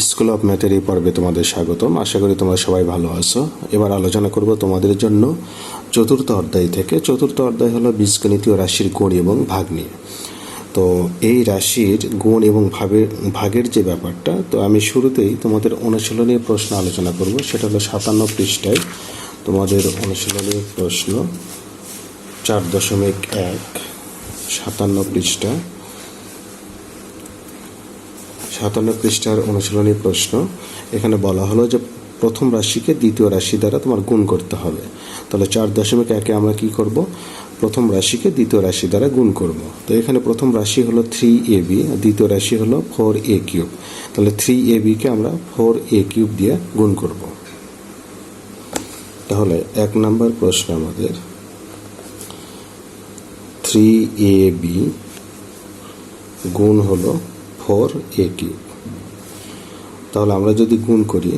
School of ম্যাথের এই পর্বে তোমাদের স্বাগতম। আশা করি তোমরা সবাই ভালো আছো। এবার আলোচনা করব তোমাদের জন্য চতুর্থ অধ্যায় থেকে। চতুর্থ অধ্যায় হলো বীজগণিতীয় রাশির গুণ এবং ভাগ নিয়ে। তো এই রাশির গুণ এবং ভাগের যে ব্যাপারটা, তো আমি শুরুতেই তোমাদের অনুশীলনী প্রশ্ন আলোচনা করব। সেটা হলো 57 পৃষ্ঠায় তোমাদের অনুশীলনী প্রশ্ন 4.1 57 পৃষ্ঠা 57 পৃষ্ঠার অনুশীলনী প্রশ্ন। এখানে বলা হলো যে প্রথম রাশিকে দ্বিতীয় রাশি দ্বারা তোমার গুণ করতে হবে। তাহলে 4.1 আমরা কি করব? প্রথম রাশিকে দ্বিতীয় রাশি দ্বারা গুণ করব। তো এখানে প্রথম রাশি হলো 3ab, দ্বিতীয় রাশি হলো 4a কিউব। তাহলে 3ab কে আমরা 4a কিউব দিয়ে গুণ করব। তাহলে 1 নম্বর প্রশ্ন আমাদের 3ab গুণ হলো 4a কিউব। তাহলে আমরা যদি গুণ করি,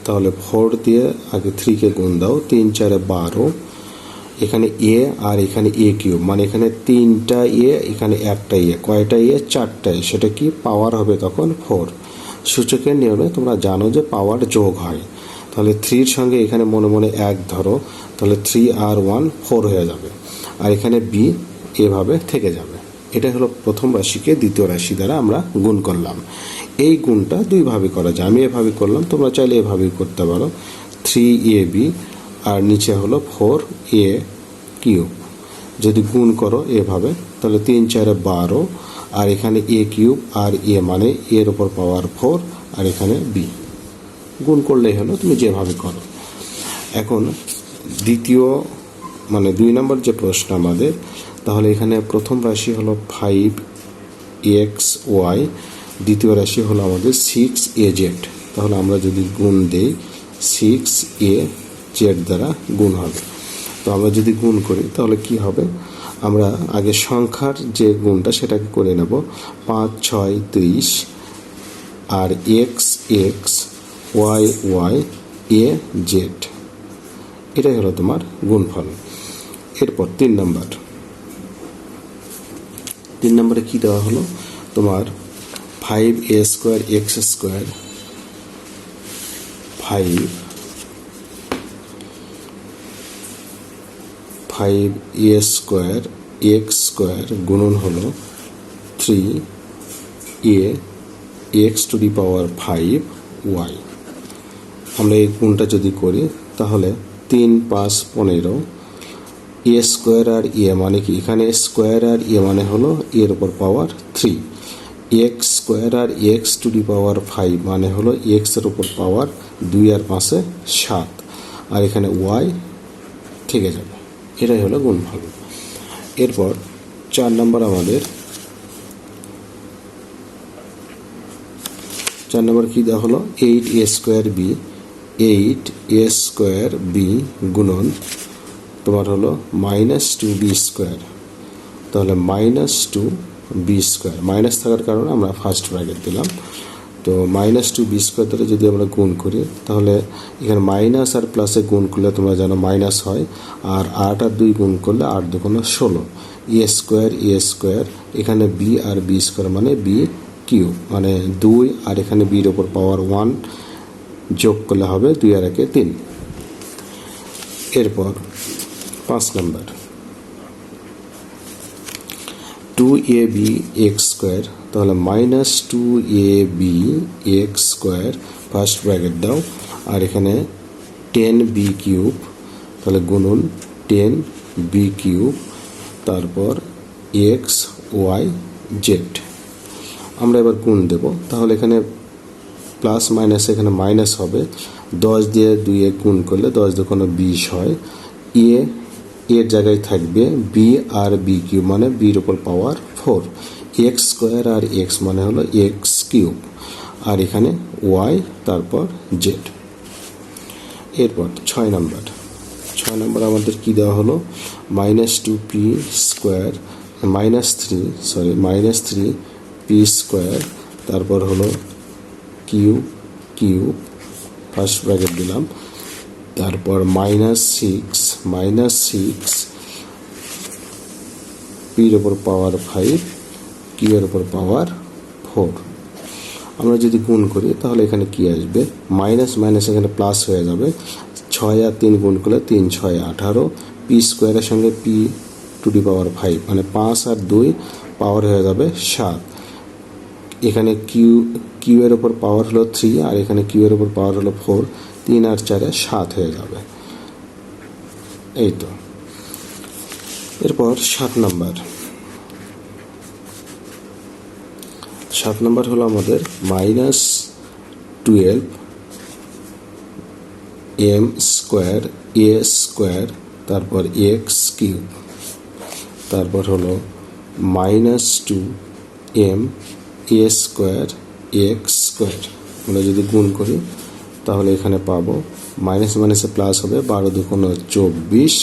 তাহলে 4 দিয়ে আগে 3 কে গুণ দাও, 3 4 12, এখানে a আর এখানে a কিউব, মানে এখানে 3টা a, এখানে একটা a, কয়টা a? 4টা a। সেটা কি পাওয়ার হবে তখন 4। সূচকের নিয়মে তোমরা জানো যে পাওয়ার যোগ হয়। তাহলে 3 সঙ্গে এখানে মনে মনে 1 ধরো, তাহলে 3 আর 1 4 হয়ে যাবে, আর এখানে b এভাবে থেকে যাবে। এটা হলো প্রথম রাশিকে দ্বিতীয় রাশি দ্বারা আমরা গুণ করলাম। এই গুণটা দুইভাবে করা যায়। আমি এভাবে করলাম, তোমরা চাইলে এভাবেই করতে পারো। 3ab আর নিচে হলো 4a কিউব। যদি গুণ করো এভাবে, তাহলে 3 4 12, আর এখানে a কিউব আর a মানে এর উপর পাওয়ার 4, আর এখানে b। গুণ করলেই হলো, তুমি যেভাবে করো। এখন দ্বিতীয় মানে 2 নম্বর যে প্রশ্ন আমাদের, তাহলে এখানে প্রথম রাশি হলো 5xy, দ্বিতীয় রাশি হলো আমাদের 6az। তাহলে আমরা যদি গুণ দেই, 6az দ্বারা গুণ হবে। তো আমরা যদি গুণ করি তাহলে কি হবে? আমরা আগে সংখ্যার যে গুণটা সেটাকে করে নেব। 5 6 30, আর x x y y a z, এটাই হলো তোমার গুণফল। এরপর 3 নম্বরে কি দেওয়া হলো? তোমার 5a square x square 5a square x square গুণন হলো 3a x to the power 5y। আমরা এই গুণটা যদি করি, তাহলে 3 5 15, a স্কোয়ার আর a মানে কি? এখানে স্কোয়ার আর a মানে হলো এর উপর পাওয়ার 3। x স্কোয়ার আর x টু দি পাওয়ার 5 মানে হলো x এর উপর পাওয়ার 2 আর 5 7, আর এখানে y থেকে যাবে। এটাই হলো গুণফল। এরপর 4 নম্বর আমাদের 4 নম্বর কি দেওয়া হলো? 8a square b, 8a square b গুণন তোমার হলো -2b স্কোয়ার। তাহলে -2b স্কোয়ার, মাইনাস থাকার কারণে আমরা ফার্স্ট ব্র্যাকেট দিলাম। তো -2b স্কোয়ার দ্বারা যদি আমরা গুণ করি, তাহলে এখানে মাইনাস আর প্লাসে গুণ করলে তোমরা জানো মাইনাস হয়, আর 8 আর 2 গুণ করলে 8 2 16, a স্কোয়ার, এখানে b আর b স্কোয়ার মানে b কিউব, মানে 2, আর এখানে b এর উপর পাওয়ার 1 যোগ করলে হবে 2 আর 1 3। এরপর 5 নম্বর 2ab x স্কোয়ার, তাহলে -2ab x square first bracket দাও, আর এখানে 10b কিউব, তাহলে গুণন 10b কিউব, তারপর x y z। আমরা এবার গুণ দেব, তাহলে এখানে প্লাস মাইনাস এখানে মাইনাস হবে। 10 দিয়ে 2 গুণ করলে 10 2 20 হয়। এর জায়গায় থাকবে b আর b কিউব, মানে b এর উপর পাওয়ার 4। x স্কোয়ার আর x মানে হলো x কিউব, আর এখানে y, তারপর z। এরপর 6 নম্বর আমাদের কি দেওয়া হলো? -2p স্কোয়ার -3p স্কোয়ার, তারপর হলো কিউব ফার্স্ট ব্র্যাকেট দিলাম, তারপর -6 p এর উপর পাওয়ার 5, q এর উপর পাওয়ার 4। আমরা যদি গুণ করি তাহলে এখানে কি আসবে, মাইনাস মাইনাস এখানে প্লাস হয়ে যাবে, 6 আর 3 গুণ করলে 3 6 18, পি স্কোয়ারের সঙ্গে পি টু দি পাওয়ার 5 মানে 5 আর 2 পাওয়ার হয়ে যাবে 7। এখানে কিউ এর ওপর পাওয়ার হলো 3 আর এখানে কিউ এর ওপর পাওয়ার হলো 4, 3 আর 4 7 হয়ে যাবে। এই তো। এরপর 7 নাম্বার হলো আমাদের -12 m স্কোয়ার a স্কোয়ার তারপর এক্স কিউব, তারপর হলো -2 m a square x square. আমরা যদি গুণ করি তাহলে এখানে পাবো মাইনাস মাইনাসে প্লাস হবে, 12 2 24,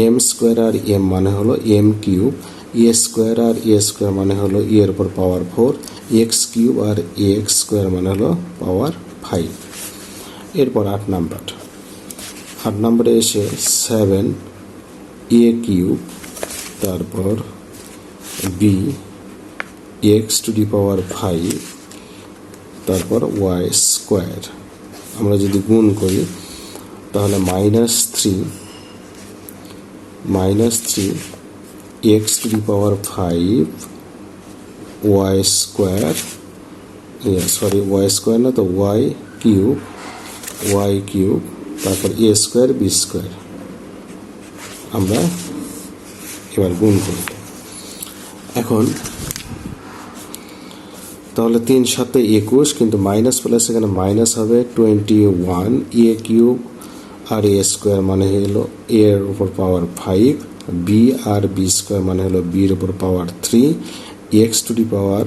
এম স্কোয়ার আর এম মানে হলো এম কিউব, এ স্কোয়ার আর এ স্কোয়ার মানে হলো এর উপর পাওয়ার 4, এক্স কিউব আর এক্স স্কোয়ার মানে হলো পাওয়ার 5। এরপর 8 নাম্বারে এসে 7 এ কিউব তারপর B x to the power 5 তারপর ওয়াই স্কোয়ার। আমরা যদি গুণ করি তাহলে -3 X to the power 5 Y square, Y square না তো ওয়াই কিউব তারপর এ স্কোয়ার বি স্কোয়ার। আমরা এবার গুণ করি। এখন তাহলে 3 7 21, কিন্তু মাইনাস প্লাস এখানে মাইনাস হবে 21, এ কিউব আর এ স্কোয়ার মানে হলো এর উপর পাওয়ার 5, বি আর বি স্কোয়ার মানে হলো বির উপর power 3, X to the power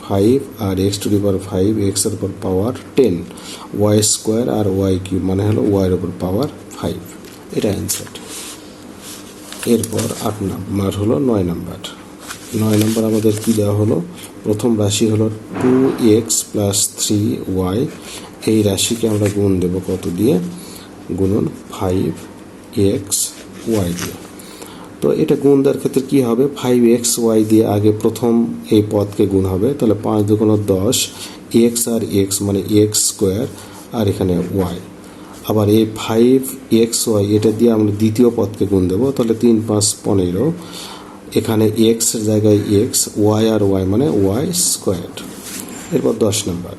5 আর x to the power 5 X এর উপর পাওয়ার 10, ওয়াই স্কোয়ার আর ওয়াই কিউব মানে হলো ওয়াই এর উপর পাওয়ার 5। এটা অ্যান্সার। এরপর 8 নাম্বার হলো 9 নাম্বার আমাদের কি দেওয়া হলো, প্রথম রাশি হলো 2x + 3y, এই রাশিকে আমরা গুণ দেব কত দিয়ে, গুণন 5xy দিয়ে। তো এটা গুণ দেওয়ার ক্ষেত্রে কি হবে, 5xy দিয়ে আগে প্রথম এই পদকে গুণ হবে, তাহলে 5 2 10, এক্স আর এক্স মানে এক্স স্কোয়ার আর এখানে ওয়াই। আবার এই 5xy এটা দিয়ে আমরা দ্বিতীয় পদকে গুণ দেবো, তাহলে 3 5 15, এখানে এক্স এর জায়গায় এক্স, ওয়াই আর ওয়াই মানে ওয়াই স্কোয়ার। এরপর 10 নাম্বার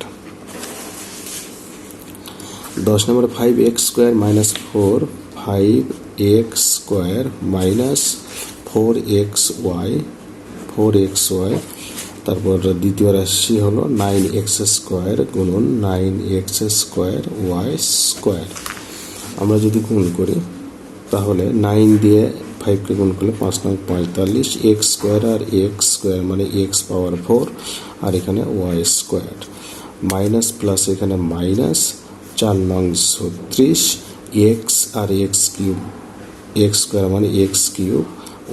5x² - 4 5x² - 4xy, তারপর দ্বিতীয় রাশি হলো 9x² গুণন 9x² ওয়াই স্কোয়ার। আমরা যদি গুণ করি তাহলে 9 দিয়ে 5কে গুণ করলে 5 9 45, এক্স স্কোয়ার আর এক্স স্কোয়ার মানে এক্স পাওয়ার 4 আর এখানে ওয়াই স্কোয়ার, মাইনাস প্লাস এখানে মাইনাস, 4 9 36, এক্স আর এক্স কিউব, এক্স স্কোয়ার মানে এক্স কিউব,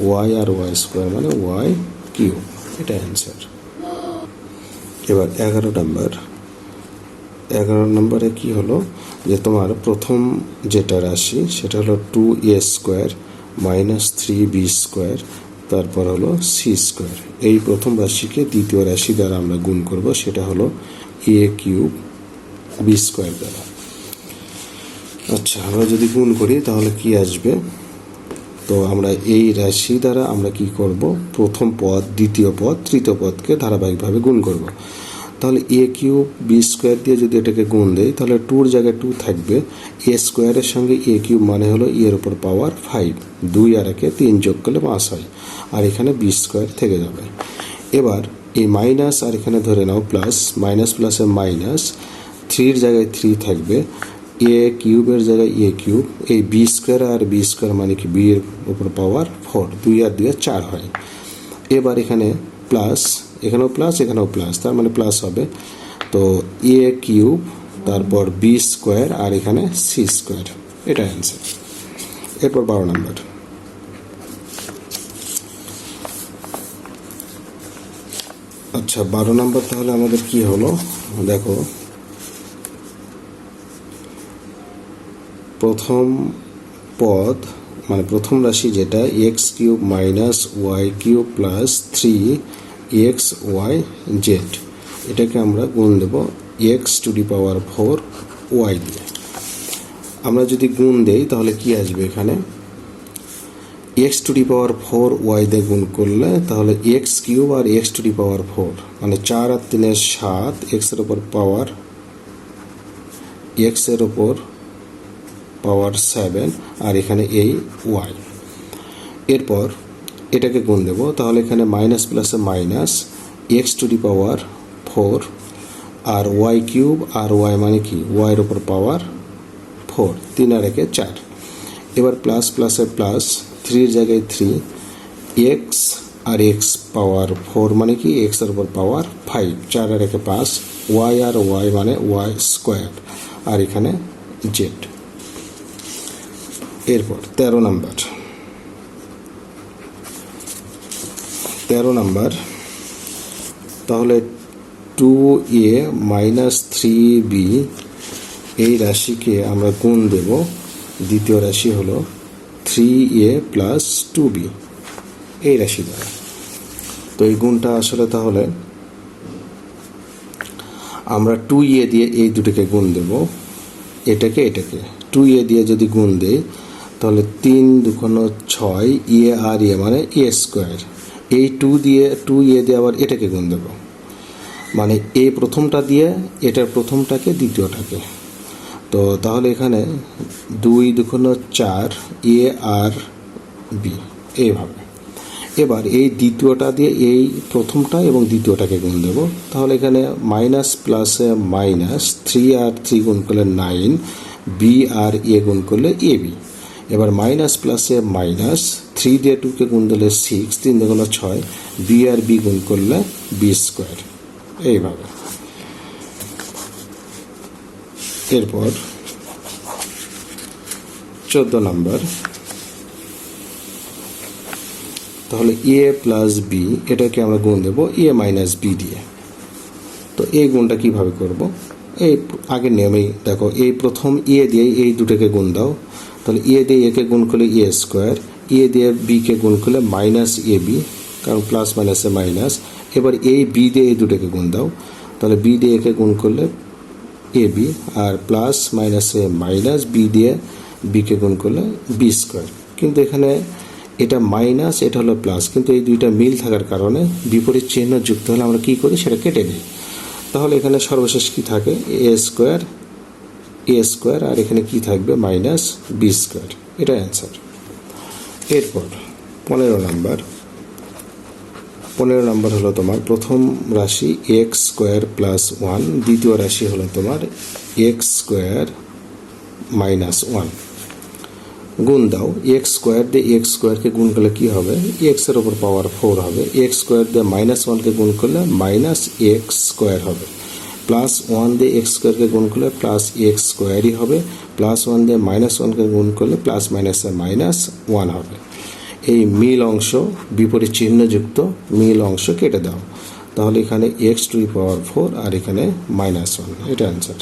ওয়াই আর ওয়াই স্কোয়ার মানে ওয়াই কিউব। এটা অ্যান্সার। এবার 11 নম্বরে কি হলো যে তোমার প্রথম যেটা রাশি সেটা হলো 2a² - 3b² তারপর হলো c²। এই প্রথম রাশিকে দ্বিতীয় রাশি দ্বারা আমরা গুণ করব, সেটা হলো a³ b² দ্বারা। আচ্ছা, আমরা যদি গুণ করি তাহলে কি আসবে, তো আমরা এই রাশি দ্বারা আমরা কি করব, প্রথম পদ দ্বিতীয় পদ তৃতীয় পদকে ধারাবাহিকভাবে গুণ করব। তাহলে a³ b² দিয়ে যদি এটাকে গুণ দেই তাহলে 2-র জায়গায় 2 থাকবে, a স্কোয়ারের সঙ্গে a³ মানে হলো এর উপর পাওয়ার 5, 2 আর 1 3 যোগ করলে 5 হয়, আর এখানে b² থেকে যাবে। এবার এই মাইনাস আর এখানে ধরে নাও প্লাস, মাইনাস প্লাসে মাইনাস, 3-র জায়গায় 3 থাকবে, a³ এর জায়গায় a³, এই b² আর b² মানে কি b এর উপর পাওয়ার 4, 2 আর 2 4 হয়। এবার এখানে প্লাস, এখানেও প্লাস এখানেও প্লাস, তার মানে প্লাস হবে, তো a³ তারপর b² আর এখানে c²। এটা অ্যান্সার। এরপর 12 নম্বর আচ্ছা 12 নম্বর তাহলে আমাদের কি হলো দেখো, প্রথম পদ মানে প্রথম রাশি যেটা x³ - y³ + 3xyz, এটাকে আমরা গুণ দেব x to the power 4 y দিয়ে। আমরা যদি গুণ দেই তাহলে কি আসবে এখানে, x to the power 4 y দিয়ে গুণ করলে তাহলে এক্স কিউব আর এক্স টু দি পাওয়ার 4 মানে 4 আর 3 7, এক্সের ওপর পাওয়ার এক্সের ওপর পাওয়ার 7 আর এখানে এই ওয়াই। এরপর এটাকে গুণ দেব, তাহলে এখানে মাইনাস প্লাসে minus X to the power 4 আর ওয়াই কিউব আর ওয়াই মানে কি ওয়াইয়ের ওপর পাওয়ার 4, 3 আর 1 4। এবার প্লাস প্লাসে প্লাস, 3 জায়গায় 3, এক্স আর এক্স পাওয়ার 4 মানে কি এক্সের ওপর পাওয়ার 5, 4 আর 1 5, ওয়াই আর ওয়াই মানে ওয়াই স্কোয়ার আর এখানে জেড। এরপর 13 নাম্বার, তাহলে 2a মাইনাস 3b এই রাশিকে আমরা গুণ দেব, দ্বিতীয় রাশি হলো 3a প্লাস 2b এই রাশি দ্বারা। তো এই গুণটা আসলে তাহলে আমরা 2a দিয়ে এই দুটোকে গুণ দেব, এটাকে 2a দিয়ে যদি গুণ দেই তাহলে 3 2 6 এ আর এ মানে এ স্কোয়ার। এই 2a দিয়ে আবার এটাকে গুণ দেব, মানে এই প্রথমটা দিয়ে এটার প্রথমটাকে দ্বিতীয়টাকে। তো তাহলে এখানে 2 2 4 এ আর বি এইভাবে। এবার এই দ্বিতীয়টা দিয়ে এই প্রথমটা এবং দ্বিতীয়টাকে গুণ দেব, তাহলে এখানে মাইনাস প্লাসে মাইনাস 3 আর 3 গুণ করলে 9, বি আর এ গুণ করলে এ বি। এবার মাইনাস প্লাসে মাইনাস 3 দিয়ে 2কে গুণ দিলে 6, 3 2 6, বি আর বি গুণ করলে বি স্কোয়ার এইভাবে। এরপর 14 নাম্বার, তাহলে এ প্লাস বি এটাকে আমরা গুণ দেব এ মাইনাস বি দিয়ে। তো এই গুণটা কিভাবে করব, এই আগের নিয়মেই দেখো, এই প্রথম এ দিয়ে এই দুটোকে গুণ দাও, তাহলে এ দিয়ে একে গুণ করলে এ স্কোয়ার, এ দিয়ে বিকে গুণ করলে মাইনাস এ বি, কারণ প্লাস মাইনাসে মাইনাস। এবার এই বি দিয়ে এই দুটোকে গুণ দাও, তাহলে বি দিয়ে একে গুণ করলে এ বি, আর প্লাস মাইনাসে মাইনাস বি দিয়ে বিকে গুণ করলে বি স্কোয়ার। কিন্তু এখানে এটা মাইনাস এটা হলো প্লাস, কিন্তু এই দুইটা মিল থাকার কারণে বিপরীত চিহ্ন যুক্ত হলে আমরা কি করি সেটা কেটে দিই। তাহলে এখানে সর্বশেষ কি থাকে এ স্কোয়ার আর এখানে কি থাকবে মাইনাস বি স্কোয়ার, এটা অ্যান্সার। এরপর 15 নাম্বার হলো তোমার প্রথম রাশি এক্স স্কোয়ার প্লাস 1, দ্বিতীয় রাশি হলো তোমার এক্স স্কোয়ার মাইনাস 1। গুণ দাও, এক্স স্কোয়ার দিয়ে এক্স স্কোয়ারকে গুণ করলে কী হবে এক্সের ওপর পাওয়ার 4 হবে, এক্স স্কোয়ার দিয়ে মাইনাস 1কে গুণ করলে মাইনাস এক্স স্কোয়ার হবে, প্লাস 1 দিয়ে এক্স স্কোয়ারকে গুণ করলে প্লাস এক্স স্কোয়ারই হবে, প্লাস 1 দিয়ে মাইনাস 1কে গুণ করলে প্লাস মাইনাসে মাইনাস 1 হবে। এই মিল অংশ বিপরীত চিহ্নযুক্ত মিল অংশ কেটে দাও, তাহলে এখানে এক্স টু দি পাওয়ার 4 আর এখানে -1, এটা অ্যান্সার।